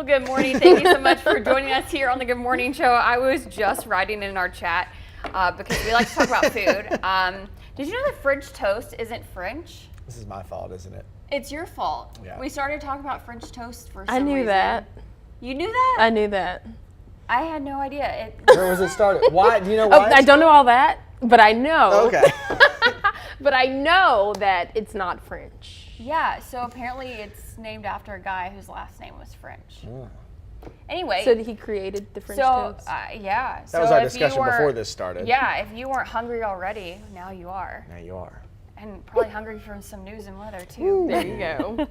good morning. Thank you so much for joining us here on the Good Morning Show. I was just writing in our chat because we like to talk about food. Did you know that French toast isn't French? This is my fault, isn't it? It's your fault. Yeah. We started talking about French toast for some I knew reason. that. You knew that? I knew that. I had no idea. Where was it started? Why? Do you know why? I don't know all that, but I know. Okay. But I know that it's not French. Yeah, so apparently it's named after a guy whose last name was French. Anyway. So he created the French toast. Yeah. That was our discussion before this started. Yeah, if you weren't hungry already, now you are. Now you are. And probably hungry for some news and weather too. There you go.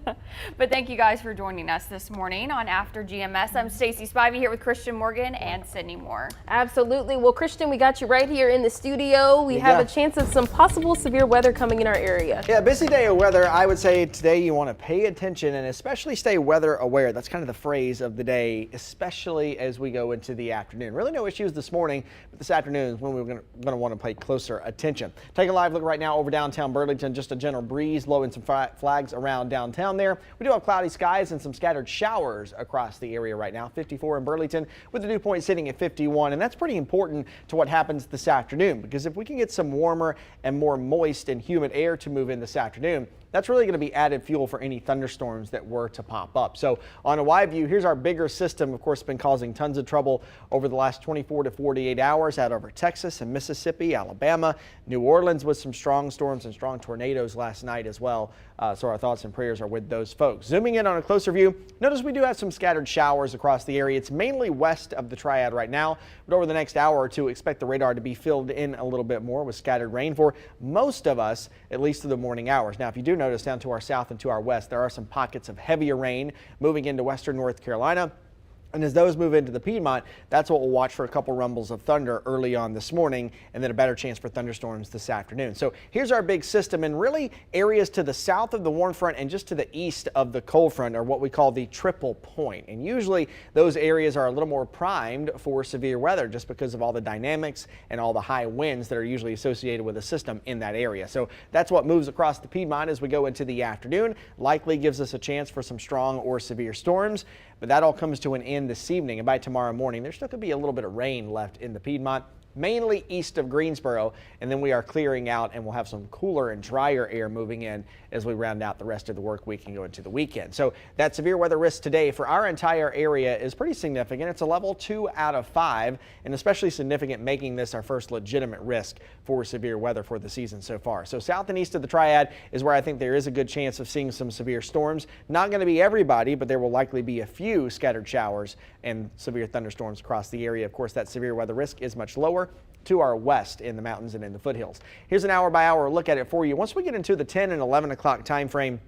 But thank you guys for joining us this morning on After GMS. I'm Stacey Spivey here with Christian Morgan and Sydney Moore. Absolutely. Well, Christian, we got you right here in the studio. We have a chance of some possible severe weather coming in our area. Yeah, busy day of weather. I would say today you want to pay attention and especially stay weather aware. That's kind of the phrase of the day, especially as we go into the afternoon. Really no issues this morning, but this afternoon is when we're going to want to pay closer attention. Take a live look right now over downtown Burlington. Just a gentle breeze, low and some flags around downtown there. We do have cloudy skies and some scattered showers across the area right now. 54 in Burlington with the dew point sitting at 51. And that's pretty important to what happens this afternoon, because if we can get some warmer and more moist and humid air to move in this afternoon, that's really going to be added fuel for any thunderstorms that were to pop up. So on a wide view, here's our bigger system. Of course, been causing tons of trouble over the last 24 to 48 hours out over Texas and Mississippi, Alabama, New Orleans with some strong storms and strong tornadoes last night as well. So our thoughts and prayers are with those folks. Zooming in on a closer view, notice we do have some scattered showers across the area. It's mainly west of the Triad right now, but over the next hour or two, expect the radar to be filled in a little bit more with scattered rain for most of us, at least through the morning hours. Now, if you do notice down to our south and to our west, there are some pockets of heavier rain moving into western North Carolina. And as those move into the Piedmont, that's what we'll watch for a couple rumbles of thunder early on this morning, and then a better chance for thunderstorms this afternoon. So here's our big system, and really areas to the south of the warm front and just to the east of the cold front are what we call the triple point. And usually those areas are a little more primed for severe weather just because of all the dynamics and all the high winds that are usually associated with a system in that area. So that's what moves across the Piedmont as we go into the afternoon. Likely gives us a chance for some strong or severe storms. But that all comes to an end this evening, and by tomorrow morning, there still could be a little bit of rain left in the Piedmont, mainly east of Greensboro, and then we are clearing out and we'll have some cooler and drier air moving in as we round out the rest of the work week and go into the weekend. So that severe weather risk today for our entire area is pretty significant. It's a level 2 out of 5, and especially significant, making this our first legitimate risk for severe weather for the season so far. So south and east of the Triad is where I think there is a good chance of seeing some severe storms. Not going to be everybody, but there will likely be a few scattered showers and severe thunderstorms across the area. Of course, that severe weather risk is much lower to our west in the mountains and in the foothills. Here's an hour by hour look at it for you. Once we get into the 10 and 11 o'clock time frame,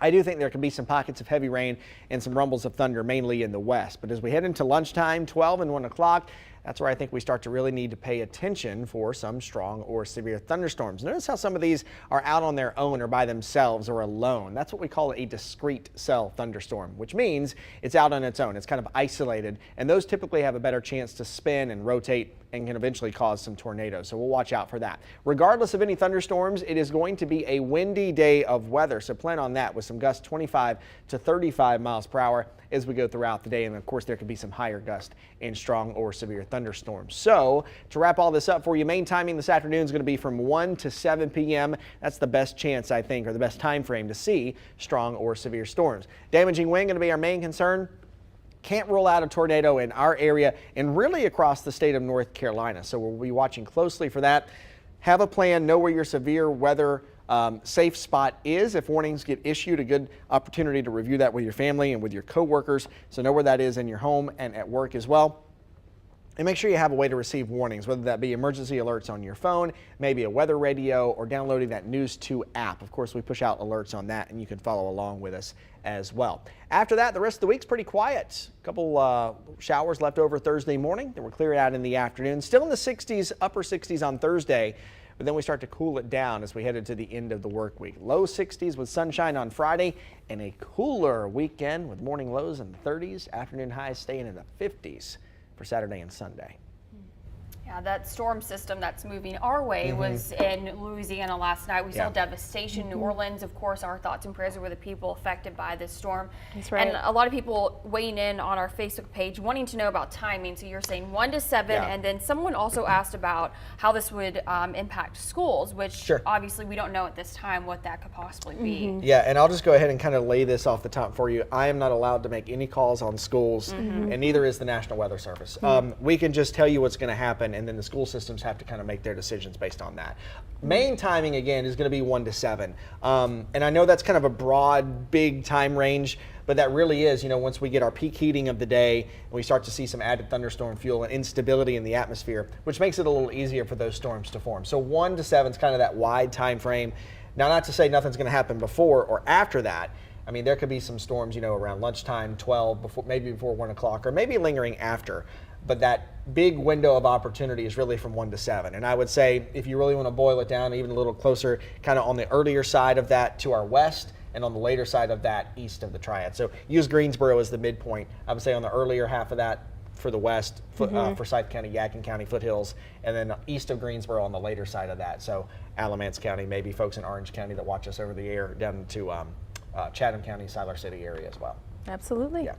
I do think there can be some pockets of heavy rain and some rumbles of thunder, mainly in the west. But as we head into lunchtime, 12 and 1 o'clock, that's where I think we start to really need to pay attention for some strong or severe thunderstorms. Notice how some of these are out on their own or by themselves or alone. That's what we call a discrete cell thunderstorm, which means it's out on its own. It's kind of isolated, and those typically have a better chance to spin and rotate and can eventually cause some tornadoes. So we'll watch out for that. Regardless of any thunderstorms, it is going to be a windy day of weather. So plan on that with some gusts 25 to 35 miles per hour as we go throughout the day. And of course, there could be some higher gusts and strong or severe thunderstorms. So to wrap all this up for you, main timing this afternoon is going to be from 1 to 7 p.m. That's the best chance, I think, or the best time frame to see strong or severe storms. Damaging wind going to be our main concern. Can't rule out a tornado in our area and really across the state of North Carolina. So we'll be watching closely for that. Have a plan, know where your severe weather safe spot is. If warnings get issued, a good opportunity to review that with your family and with your coworkers. So know where that is in your home and at work as well. And make sure you have a way to receive warnings, whether that be emergency alerts on your phone, maybe a weather radio, or downloading that News 2 app. Of course, we push out alerts on that, and you can follow along with us as well. After that, the rest of the week's pretty quiet. A couple showers left over Thursday morning. Then we're cleared out in the afternoon. Still in the 60s, upper 60s on Thursday. But then we start to cool it down as we head into the end of the work week. Low 60s with sunshine on Friday and a cooler weekend with morning lows in the 30s, afternoon highs staying in the 50s for Saturday and Sunday. Yeah, that storm system that's moving our way was in Louisiana last night. We saw devastation in New Orleans. Of course, our thoughts and prayers are with the people affected by this storm. That's right. And a lot of people weighing in on our Facebook page wanting to know about timing. So you're saying 1 to 7, and then someone also asked about how this would impact schools, which obviously we don't know at this time what that could possibly be. Yeah, and I'll just go ahead and kind of lay this off the top for you. I am not allowed to make any calls on schools, and neither is the National Weather Service. We can just tell you what's going to happen, and then the school systems have to kind of make their decisions based on that. Main timing, again, is going to be 1 to 7. And I know that's kind of a broad, big time range, but that really is, once we get our peak heating of the day and we start to see some added thunderstorm fuel and instability in the atmosphere, which makes it a little easier for those storms to form. So 1 to 7 is kind of that wide time frame. Now, not to say nothing's going to happen before or after that. I mean, there could be some storms, around lunchtime, 12, maybe before 1 o'clock, or maybe lingering after. But that big window of opportunity is really from 1 to 7. And I would say, if you really want to boil it down even a little closer, kind of on the earlier side of that to our west, and on the later side of that east of the Triad. So use Greensboro as the midpoint. I would say on the earlier half of that for the west, Forsyth County, Yadkin County, foothills, and then east of Greensboro on the later side of that. So Alamance County, maybe folks in Orange County that watch us over the air down to Chatham County, Siler City area as well. Absolutely. Yeah.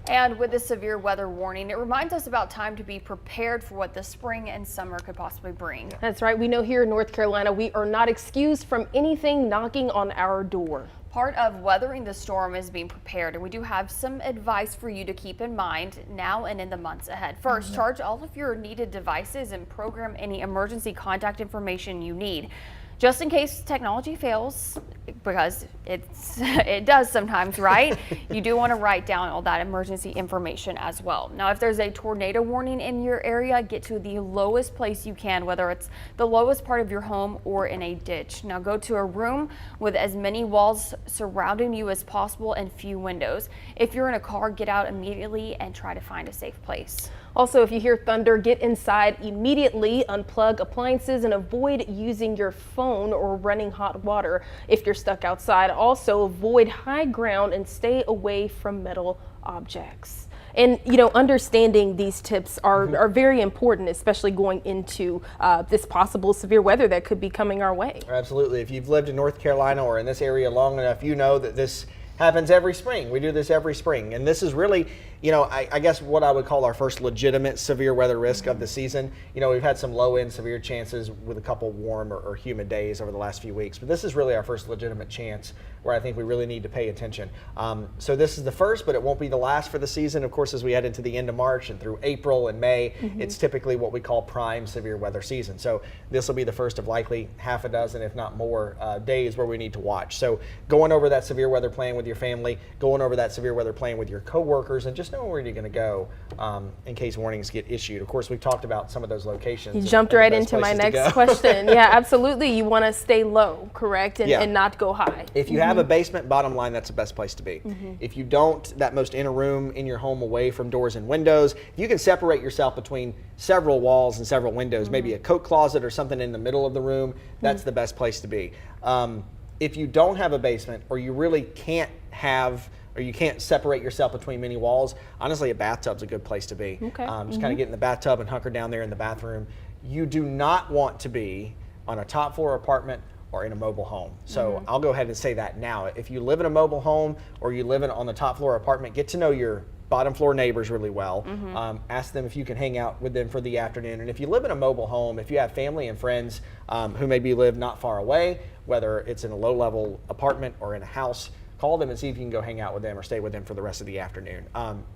And with the severe weather warning, it reminds us about time to be prepared for what the spring and summer could possibly bring. That's right. We know here in North Carolina, we are not excused from anything knocking on our door. Part of weathering the storm is being prepared, and we do have some advice for you to keep in mind now and in the months ahead. First, charge all of your needed devices and program any emergency contact information you need. Just in case technology fails, because it does sometimes, right? You do want to write down all that emergency information as well. Now, if there's a tornado warning in your area, get to the lowest place you can, whether it's the lowest part of your home or in a ditch. Now, go to a room with as many walls surrounding you as possible and few windows. If you're in a car, get out immediately and try to find a safe place. Also, if you hear thunder, get inside immediately, unplug appliances, and avoid using your phone or running hot water if you're stuck outside. Also, avoid high ground and stay away from metal objects. And, understanding these tips are very important, especially going into this possible severe weather that could be coming our way. Absolutely. If you've lived in North Carolina or in this area long enough, you know that this happens every spring. We do this every spring. And this is really, I guess what I would call our first legitimate severe weather risk of the season. We've had some low end severe chances with a couple warm or humid days over the last few weeks, but this is really our first legitimate chance where I think we really need to pay attention. So this is the first, but it won't be the last for the season. Of course, as we head into the end of March and through April and May, it's typically what we call prime severe weather season. So this will be the first of likely half a dozen, if not more, days where we need to watch. So going over that severe weather plan with your family, going over that severe weather plan with your coworkers, and just knowing where you're going to go in case warnings get issued. Of course, we've talked about some of those locations. You jumped right into my next question. Yeah, absolutely. You want to stay low, correct? And not go high. If you have a basement, bottom line, that's the best place to be. If you don't, that most inner room in your home away from doors and windows, if you can separate yourself between several walls and several windows, maybe a coat closet or something in the middle of the room, that's the best place to be. If you don't have a basement, or you really can't you can't separate yourself between many walls, honestly, a bathtub's a good place to be. Okay. Just kind of get in the bathtub and hunker down there in the bathroom. You do not want to be on a top floor apartment or in a mobile home. So I'll go ahead and say that now. If you live in a mobile home or you live on the top floor apartment, get to know your bottom floor neighbors really well. Ask them if you can hang out with them for the afternoon. And if you live in a mobile home, if you have family and friends who maybe live not far away, whether it's in a low-level apartment or in a house, call them and see if you can go hang out with them or stay with them for the rest of the afternoon.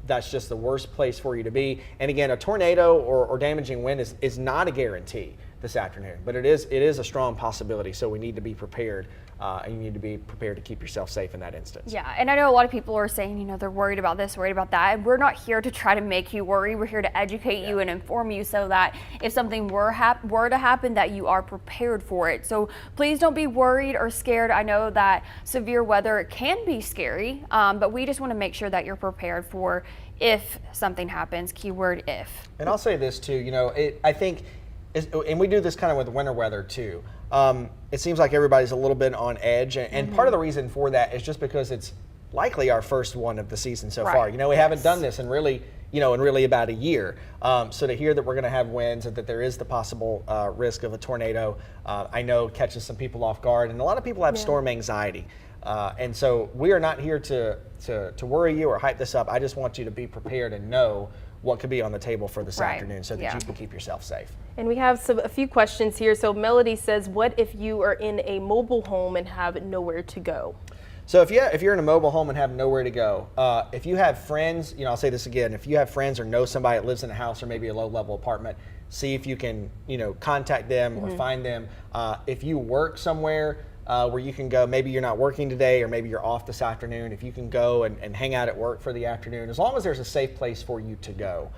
That's just the worst place for you to be. And again, a tornado or damaging wind is not a guarantee this afternoon, but it is a strong possibility. So we need to be prepared, and you need to be prepared to keep yourself safe in that instance. Yeah, and I know a lot of people are saying, they're worried about this, worried about that. And we're not here to try to make you worry. We're here to educate you and inform you so that if something were to happen, that you are prepared for it. So please don't be worried or scared. I know that severe weather can be scary, but we just want to make sure that you're prepared for if something happens. Keyword if. And I'll say this too. I think. And we do this kind of with winter weather too. It seems like everybody's a little bit on edge, and part of the reason for that is just because it's likely our first one of the season so far. We haven't done this in really, in really about a year. So to hear that we're going to have winds and that there is the possible risk of a tornado, I know catches some people off guard, and a lot of people have storm anxiety. And so we are not here to worry you or hype this up. I just want you to be prepared and know what could be on the table for this afternoon so that you can keep yourself safe. And we have a few questions here. So Melody says, what if you are in a mobile home and have nowhere to go? So if you're in a mobile home and have nowhere to go, if you have friends, I'll say this again, if you have friends or know somebody that lives in a house or maybe a low-level apartment, see if you can, contact them or find them. If you work somewhere where you can go, maybe you're not working today or maybe you're off this afternoon, if you can go and hang out at work for the afternoon, as long as there's a safe place for you to go,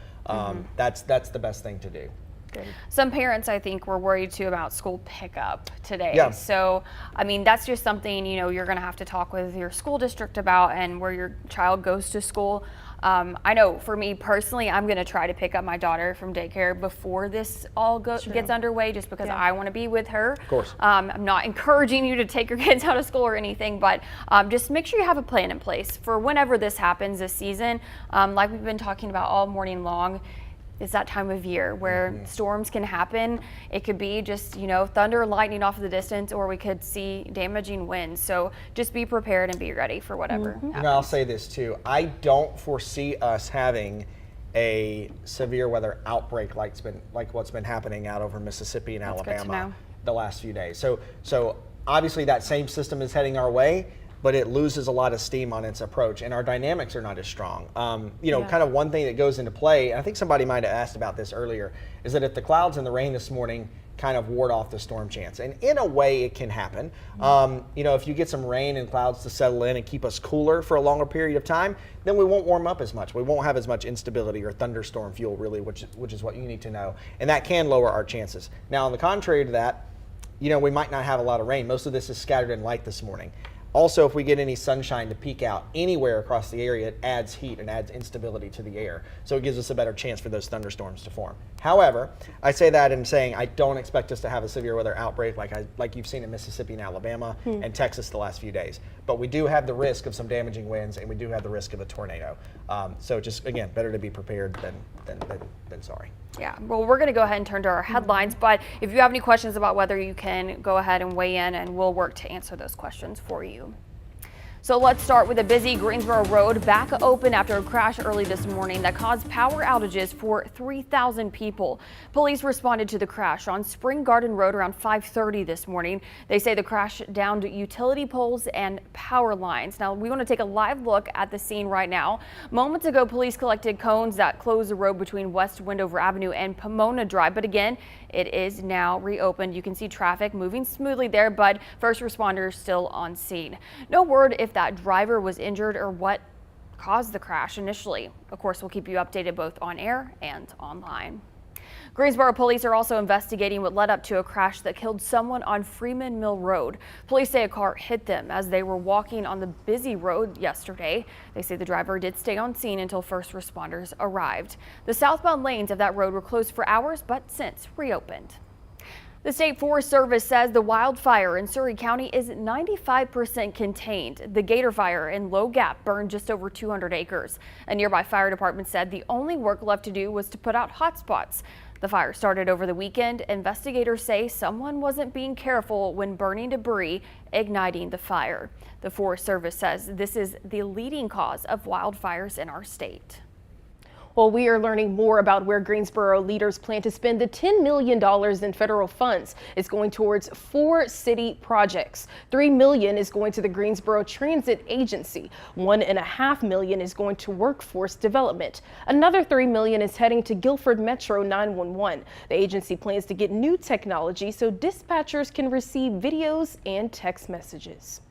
that's the best thing to do. Good. Some parents, I think, were worried too about school pickup today. Yeah. So, I mean, that's just something, you're going to have to talk with your school district about and where your child goes to school. I know for me personally, I'm going to try to pick up my daughter from daycare before this all gets underway, just because I want to be with her. Of course. I'm not encouraging you to take your kids out of school or anything, but just make sure you have a plan in place for whenever this happens this season. Like we've been talking about all morning long, it's that time of year where storms can happen. It could be just, thunder and lightning off in the distance, or we could see damaging winds. So just be prepared and be ready for whatever happens. I'll say this too. I don't foresee us having a severe weather outbreak like what's been happening out over Mississippi and Alabama the last few days. So obviously that same system is heading our way, but it loses a lot of steam on its approach, and our dynamics are not as strong. Kind of one thing that goes into play, and I think somebody might have asked about this earlier, is that if the clouds and the rain this morning kind of ward off the storm chance, and in a way it can happen. If you get some rain and clouds to settle in and keep us cooler for a longer period of time, then we won't warm up as much. We won't have as much instability or thunderstorm fuel, really, which is what you need to know, and that can lower our chances. Now, on the contrary to that, we might not have a lot of rain. Most of this is scattered and light this morning. Also, if we get any sunshine to peek out anywhere across the area, it adds heat and adds instability to the air. So it gives us a better chance for those thunderstorms to form. However, I say that in saying I don't expect us to have a severe weather outbreak like you've seen in Mississippi and Alabama and Texas the last few days. But we do have the risk of some damaging winds, and we do have the risk of a tornado. So just, again, better to be prepared than sorry. Yeah, well, we're going to go ahead and turn to our headlines, but if you have any questions about weather, you can go ahead and weigh in, and we'll work to answer those questions for you. So let's start with a busy Greensboro road back open after a crash early this morning that caused power outages for 3,000 people. Police responded to the crash on Spring Garden Road around 5:30 this morning. They say the crash downed utility poles and power lines. Now, we want to take a live look at the scene right now. Moments ago, police collected cones that close the road between West Wendover Avenue and Pomona Drive. But again, it is now reopened. You can see traffic moving smoothly there, but first responders still on scene. No word if that driver was injured or what caused the crash initially. Of course, we'll keep you updated both on air and online. Greensboro police are also investigating what led up to a crash that killed someone on Freeman Mill Road. Police say a car hit them as they were walking on the busy road yesterday. They say the driver did stay on scene until first responders arrived. The southbound lanes of that road were closed for hours, but since reopened. The State Forest Service says the wildfire in Surry County is 95% contained. The Gator Fire in Low Gap burned just over 200 acres. A nearby fire department said the only work left to do was to put out hot spots. The fire started over the weekend. Investigators say someone wasn't being careful when burning debris, igniting the fire. The Forest Service says this is the leading cause of wildfires in our state. Well, we are learning more about where Greensboro leaders plan to spend the $10 million in federal funds. It's going towards 4 city projects. $3 million is going to the Greensboro Transit Agency. $1.5 million is going to workforce development. Another $3 million is heading to Guilford Metro 911. The agency plans to get new technology so dispatchers can receive videos and text messages.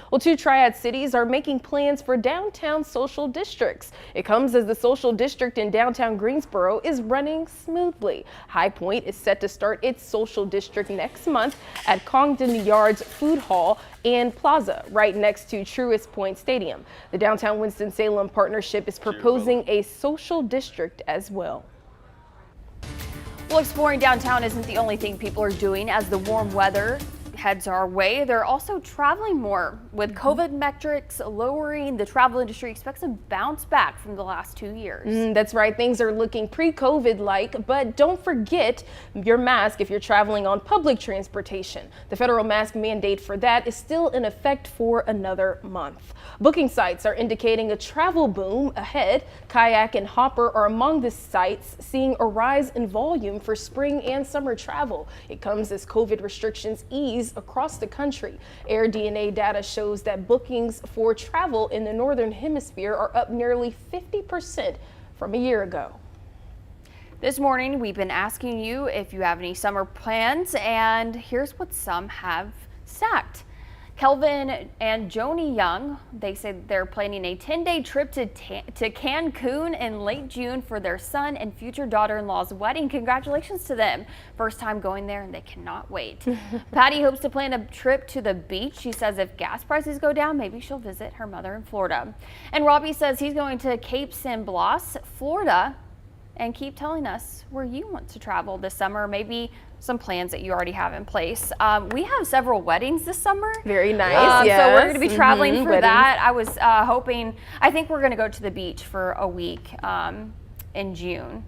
Well, 2 Triad cities are making plans for downtown social districts. It comes as the social district in downtown Greensboro is running smoothly. High Point is set to start its social district next month at Congdon Yards Food Hall and Plaza, right next to Truist Point Stadium. The Downtown Winston-Salem Partnership is proposing a social district as well. Well, exploring downtown isn't the only thing people are doing as the warm weather heads our way, they're also traveling more. With COVID metrics lowering, the travel industry expects a bounce back from the last 2 years. That's right. Things are looking pre-COVID like, but don't forget your mask if you're traveling on public transportation. The federal mask mandate for that is still in effect for another month. Booking sites are indicating a travel boom ahead. Kayak and Hopper are among the sites seeing a rise in volume for spring and summer travel. It comes as COVID restrictions ease across the country. AirDNA data shows that bookings for travel in the Northern Hemisphere are up nearly 50% from a year ago. This morning, we've been asking you if you have any summer plans, and here's what some have stacked. Kelvin and Joni Young, they said they're planning a 10-day trip to Cancun in late June for their son and future daughter-in-law's wedding. Congratulations to them. First time going there and they cannot wait. Patty hopes to plan a trip to the beach. She says if gas prices go down, maybe she'll visit her mother in Florida. And Robbie says he's going to Cape San Blas, Florida, and keep telling us where you want to travel this summer, maybe some plans that you already have in place. We have several weddings this summer. Very nice. Yes. So we're going to be traveling for weddings. that. I was hoping, I think we're going to go to the beach for a week in June.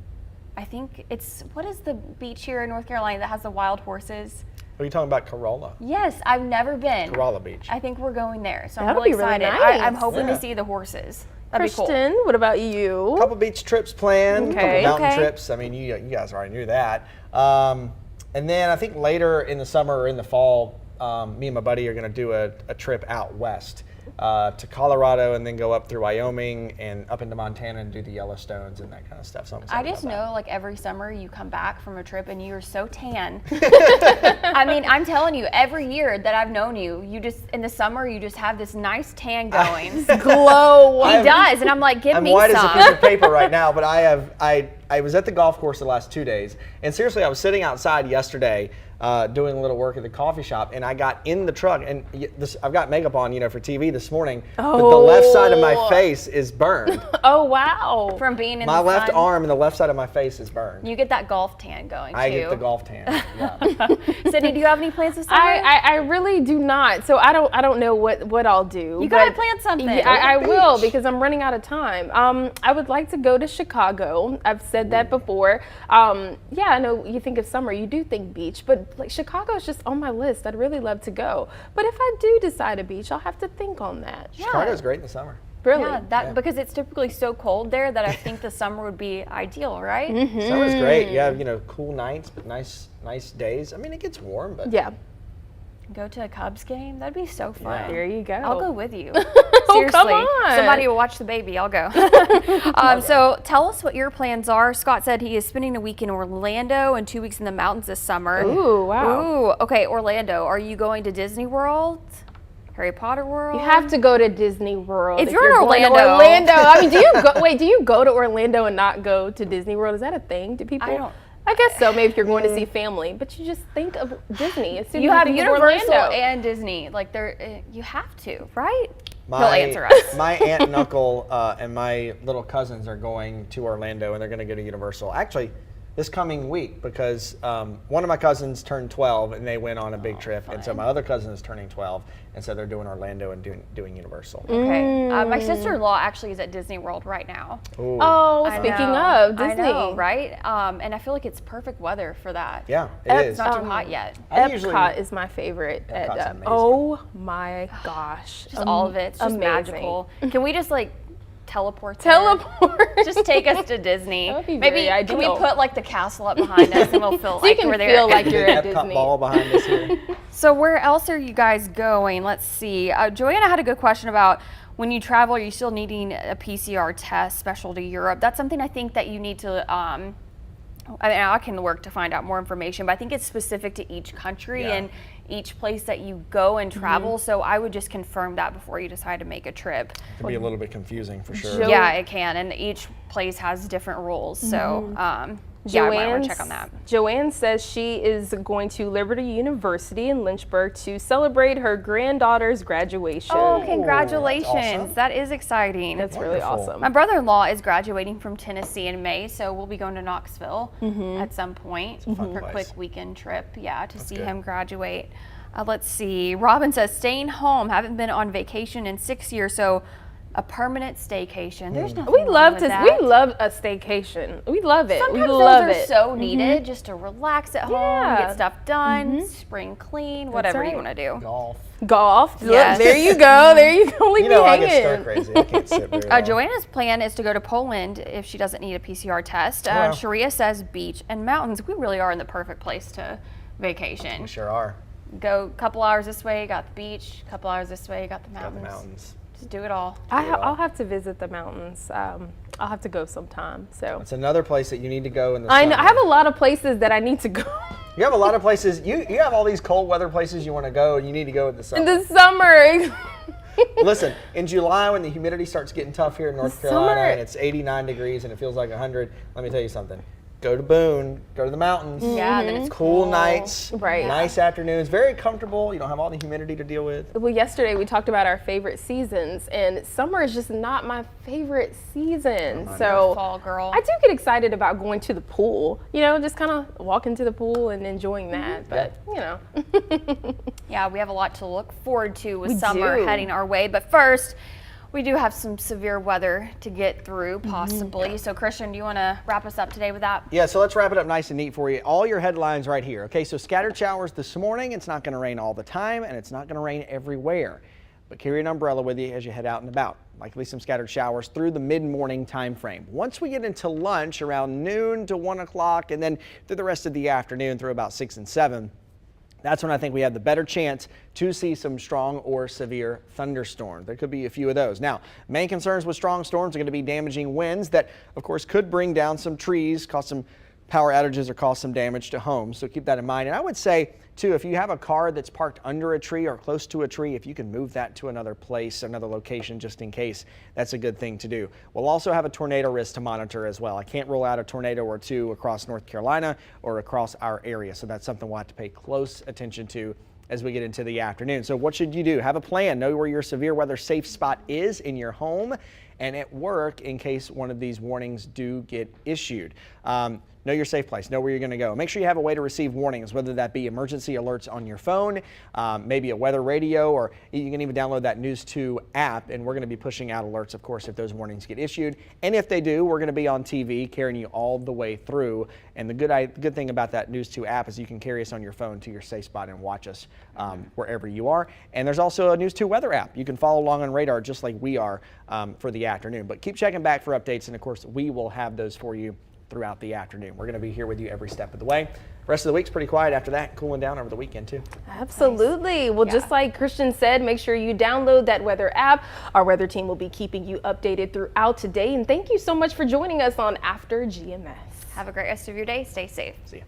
I think it's, what is the beach here in North Carolina that has the wild horses? Are you talking about Corolla? Yes, I've never been. Corolla Beach. I think we're going there, so I'm That'll really be really excited. nice. I'm hoping Yeah. to see the horses. That'd be cool. Kristen, what about you? Couple beach trips planned, Okay. couple mountain Okay. trips. I mean, you guys already knew that. And then I think later in the summer or in the fall, me and my buddy are going to do a trip out west to Colorado and then go up through Wyoming and up into Montana and do the Yellowstones and that kind of stuff. So I'm I excited just about know, like, every summer you come back from a trip and you're so tan. I mean, I'm telling you, every year that I've known you, you just, in the summer, you just have this nice tan going. Glow. He does, and I'm like, give I'm me white as a some. piece of paper right now, but I was at the golf course the last 2 days, and seriously, I was sitting outside yesterday doing a little work at the coffee shop, and I got in the truck, and I've got makeup on, for TV this morning, but the left side of my face is burned. Oh, wow. From being in My the left sun. arm and the left side of my face is burned. You get that golf tan going, I too. get the golf tan. Yeah. Sydney, do you have any plans this summer? I really do not. So I don't know what I'll do. You gotta but plan something. Yeah, I will, because I'm running out of time. I would like to go to Chicago. I've said that before. Yeah, I know you think of summer, you do think beach, but like Chicago is just on my list. I'd really love to go. But if I do decide a beach, I'll have to think on that. Chicago's great in the summer. Really? Yeah, because it's typically so cold there that I think the summer would be ideal, right? Summer's great. You have, cool nights, but nice days. I mean, it gets warm, but Yeah. Go to a Cubs game. That'd be so fun. Yeah. There you go. I'll go with you. Oh, Seriously. come on. Somebody will watch the baby. I'll go. So tell us what your plans are. Scott said he is spending a week in Orlando and 2 weeks in the mountains this summer. Ooh, wow. Ooh, okay, Orlando. Are you going to Disney World? Harry Potter World? You have to go to Disney World. If you're in going to Orlando. I mean, do you go to Orlando and not go to Disney World? Is that a thing? Do people? I don't. I guess so. Maybe if you're going to see family, but you just think of Disney as soon You as have think of Universal Orlando. and Disney. Like, you have to, right? My, He'll answer us. My aunt and uncle and my little cousins are going to Orlando, and they're going to go to Universal. Actually, this coming week, because one of my cousins turned 12, and they went on a big trip, and so my other cousin is turning 12, and so they're doing Orlando and doing Universal. Okay. My sister-in-law actually is at Disney World right now. Ooh. Oh, I speaking know. of Disney, I know, right? And I feel like it's perfect weather for that. Yeah, it is. It's not too hot yet. Epcot is my favorite. Epcot's amazing. Oh my gosh, Just all of it. It's just amazing. magical. Can we just teleport there? Teleport. Just take us to Disney. That would be Maybe very can we ideal. put the castle up behind us and we'll feel So you like can we're there. feel like you're at Epcot Disney. ball behind us here. So where else are you guys going? Let's see. Joanna had a good question about when you travel, are you still needing a PCR test special to Europe? That's something I think that you need to, I can work to find out more information, but I think it's specific to each country Yeah. and each place that you go and travel. So I would just confirm that before you decide to make a trip. It can be a little bit confusing for sure. Yeah, it can. And each place has different rules. So yeah, I might want to check on that. Joanne says she is going to Liberty University in Lynchburg to celebrate her granddaughter's graduation. Oh, congratulations. that's awesome. That is exciting. That's really Wonderful. awesome. My brother-in-law is graduating from Tennessee in May, so we'll be going to Knoxville at some point for a place. quick weekend trip, to see good. him graduate. Let's see. Robin says, staying home. Haven't been on vacation in 6 years, so a permanent staycation. There's nothing We wrong love with to. that. We love a staycation. We love it. Sometimes we those love are it. so needed just to relax at home, Yeah. get stuff done, spring clean, whatever you right. want to do. Golf. Golf. Yes. Look, there you go. There you go. Leave You me know I hanging. get stir crazy. I can't sit very long. Joanna's plan is to go to Poland if she doesn't need a PCR test. wow. Sharia says beach and mountains. We really are in the perfect place to We vacation. sure are. Go a couple hours this way, got the beach. A couple hours this way, got the Got mountains. the mountains. Just do it all. I'll have to visit the mountains. I'll have to go sometime. So It's another place that you need to go in the I know summer. I have a lot of places that I need to go You have a lot of places. You have all these cold weather places you want to go, and you need to go in the in summer. the summer. Listen, in July when the humidity starts getting tough here in North The Carolina summer- and it's 89 degrees and it feels like 100, let me tell you something. Go to Boone, go to the mountains. Yeah, then it's Cool nights, Right. nice afternoons, very comfortable. You don't have all the humidity to deal with. Well, yesterday we talked about our favorite seasons, and summer is just not my favorite season. So Fall girl. I do get excited about going to the pool. You know, just kind of walking to the pool and enjoying that. But you know, Yeah, we have a lot to look forward to with We summer do. heading our way. But first, we do have some severe weather to get through, possibly. So, Christian, do you want to wrap us up today with that? Yeah, so let's wrap it up nice and neat for you. All your headlines right here. Okay, so scattered showers this morning. It's not going to rain all the time, and it's not going to rain everywhere. But carry an umbrella with you as you head out and about. Likely some scattered showers through the mid-morning time frame. Once we get into lunch around noon to 1 o'clock, and then through the rest of the afternoon through about 6 and 7, that's when I think we have the better chance to see some strong or severe thunderstorms. There could be a few of those. Now, main concerns with strong storms are going to be damaging winds that, of course, could bring down some trees, cause some power outages, or cause some damage to homes. So keep that in mind. And I would say, too, if you have a car that's parked under a tree or close to a tree, if you can move that to another place, another location, just in case, that's a good thing to do. We'll also have a tornado risk to monitor as well. I can't rule out a tornado or two across North Carolina or across our area. So that's something we'll have to pay close attention to as we get into the afternoon. So what should you do? Have a plan. Know where your severe weather safe spot is in your home and at work in case one of these warnings do get issued. Know your safe place. Know where you're going to go. Make sure you have a way to receive warnings, whether that be emergency alerts on your phone, maybe a weather radio, or you can even download that News 2 app, and we're going to be pushing out alerts, of course, if those warnings get issued. And if they do, we're going to be on TV carrying you all the way through. And the good thing about that News 2 app is you can carry us on your phone to your safe spot and watch us wherever you are. And there's also a News 2 weather app. You can follow along on radar just like we are for the afternoon. But keep checking back for updates, and of course, we will have those for you throughout the afternoon. We're going to be here with you every step of the way. Rest of the week's pretty quiet after that, cooling down over the weekend too. absolutely. Well, just like Christian said, make sure you download that weather app. Our weather team will be keeping you updated throughout today. And thank you so much for joining us on After GMS. Have a great rest of your day. Stay safe. See ya.